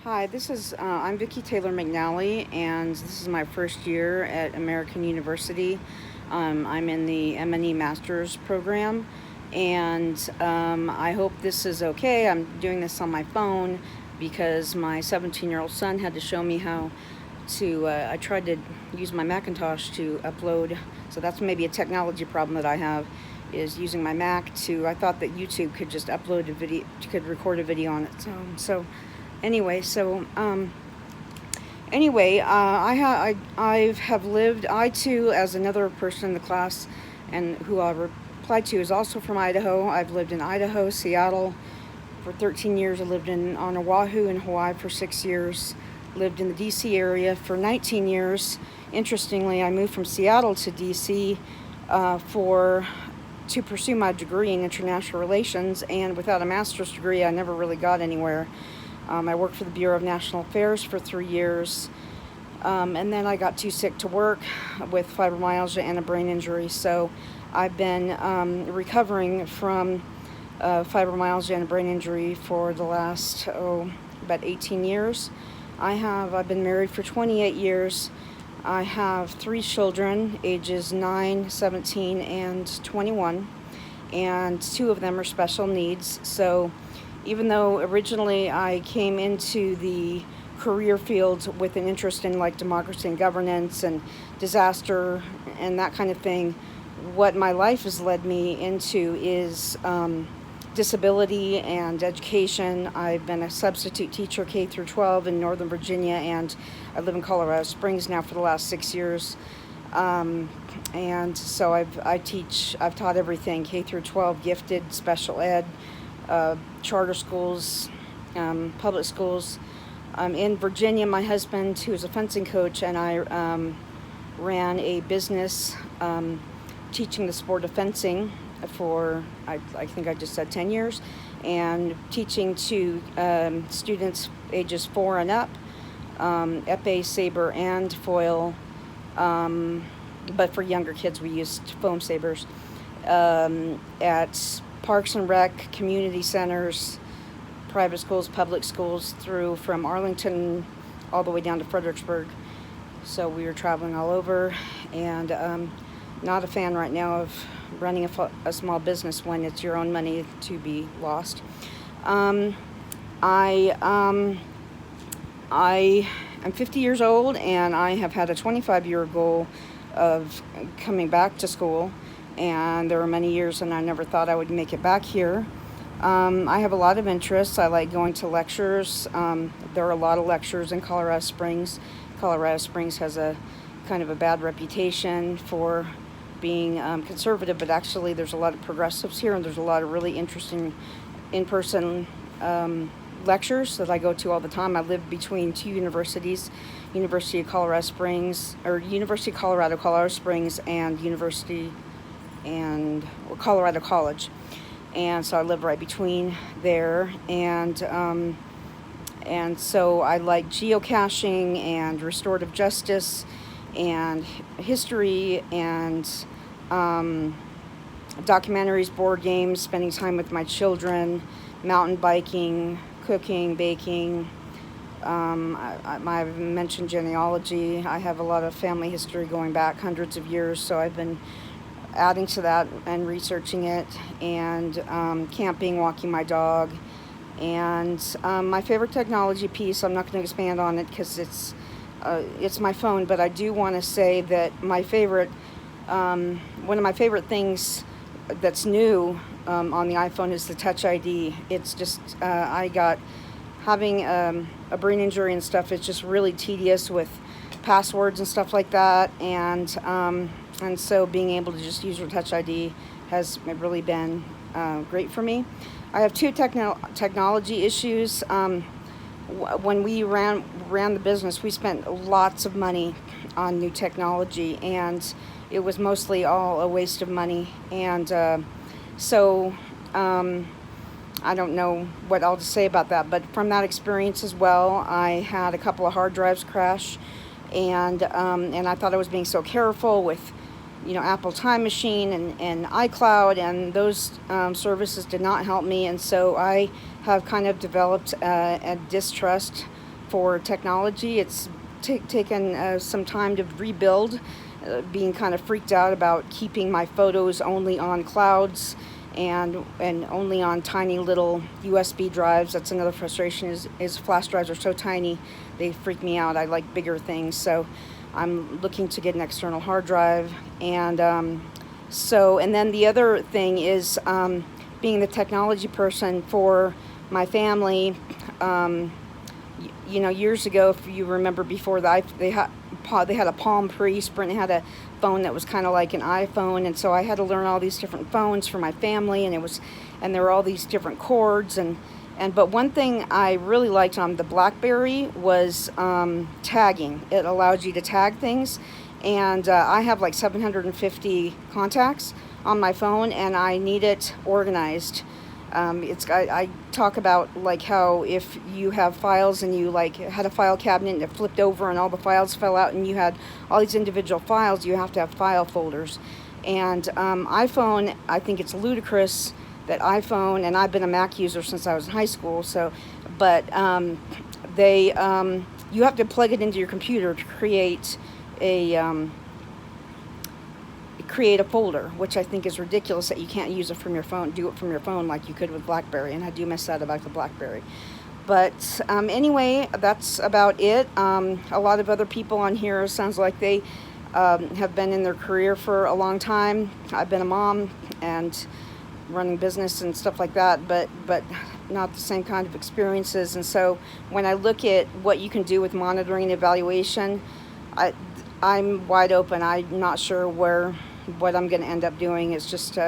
Hi, I'm Taylor-McNally, and this is my first year at American University. I'm in the M&E Master's program, and I hope this is okay. I'm doing this on my phone because my 17-year-old son had to show me how to. I tried to use my Macintosh to upload, so that's maybe a technology problem that I have. Is using my Mac to. I thought that YouTube could just upload a video, could record a video on its own. So anyway, I have lived. I too, as another person in the class, and who I replied to, is also from Idaho. I've lived in Idaho, Seattle, for 13 years. I lived on Oahu in Hawaii for 6 years. Lived in the D.C. area for 19 years. Interestingly, I moved from Seattle to D.C. To pursue my degree in international relations, and without a master's degree, I never really got anywhere. I worked for the Bureau of National Affairs for 3 years, and then I got too sick to work with fibromyalgia and a brain injury. So I've been recovering from fibromyalgia and a brain injury for the last about 18 years. I've been married for 28 years. I have 3 children, ages 9, 17, and 21, and 2 of them are special needs. So even though originally I came into the career field with an interest in like democracy and governance and disaster and that kind of thing, what my life has led me into is disability and education. I've been a substitute teacher K through 12 in Northern Virginia, and I live in Colorado Springs now for the last 6 years. And so I've taught everything, K through 12, gifted, special ed, charter schools, public schools. In Virginia, my husband, who is a fencing coach, and I ran a business teaching the sport of fencing for, I think I just said 10 years, and teaching to students ages 4 and up, epee, saber, and foil. But for younger kids, we used foam sabers at parks and rec, community centers, private schools, public schools, from Arlington all the way down to Fredericksburg. So we were traveling all over, and not a fan right now of running a small business when it's your own money to be lost. I am 50 years old, and I have had a 25-year goal of coming back to school, and there were many years and I never thought I would make it back here. I have a lot of interests. I like going to lectures. There are a lot of lectures in Colorado Springs. Colorado Springs has a kind of a bad reputation for being conservative, but actually there's a lot of progressives here, and there's a lot of really interesting in-person lectures that I go to all the time. I live between 2 universities, University of Colorado Springs, or University of Colorado, Colorado Springs, and Colorado College. And so I live right between there, and so I like geocaching and restorative justice and history and documentaries, board games, spending time with my children, mountain biking, cooking, baking. I've mentioned genealogy. I have a lot of family history going back hundreds of years, so I've been adding to that and researching it, and camping, walking my dog. And my favorite technology piece, I'm not going to expand on it because it's my phone, but I do want to say that one of my favorite things that's new on the iPhone is the Touch ID. It's just, having a brain injury and stuff, it's just really tedious with passwords and stuff like that, and so being able to just use your Touch ID has really been great for me. I have 2 technology issues. When we ran the business, we spent lots of money on new technology, and it was mostly all a waste of money. And so I don't know what all to say about that, but from that experience as well, I had a couple of hard drives crash, and I thought I was being so careful with Apple Time Machine and iCloud, and those services did not help me. And so I have kind of developed a distrust for technology. It's taken some time to rebuild, being kind of freaked out about keeping my photos only on clouds and only on tiny little USB drives. That's another frustration, is flash drives are so tiny, they freak me out. I like bigger things, so I'm looking to get an external hard drive. And and then the other thing is, being the technology person for my family. You know, years ago, if you remember, before they had a Palm Pre, Sprint had a phone that was kind of like an iPhone, and so I had to learn all these different phones for my family, and there were all these different cords, but one thing I really liked on the BlackBerry was tagging. It allowed you to tag things, and I have like 750 contacts on my phone, and I need it organized. I talk about like how if you have files and you like had a file cabinet and it flipped over and all the files fell out and you had all these individual files, you have to have file folders. And iPhone, I think it's ludicrous that iPhone, and I've been a Mac user since I was in high school, so, but you have to plug it into your computer to create a folder, which I think is ridiculous that you can't use it from your phone, do it from your phone like you could with BlackBerry, and I do miss that about the BlackBerry. But anyway, that's about it. A lot of other people on here, sounds like they have been in their career for a long time. I've been a mom and running business and stuff like that, but not the same kind of experiences. And so when I look at what you can do with monitoring and evaluation, I'm wide open. I'm not sure what I'm going to end up doing. It's just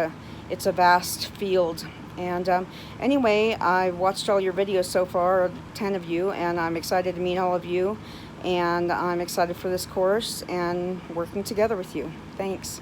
it's a vast field. And anyway, I watched all your videos so far, 10 of you, and I'm excited to meet all of you, and I'm excited for this course and working together with you. Thanks.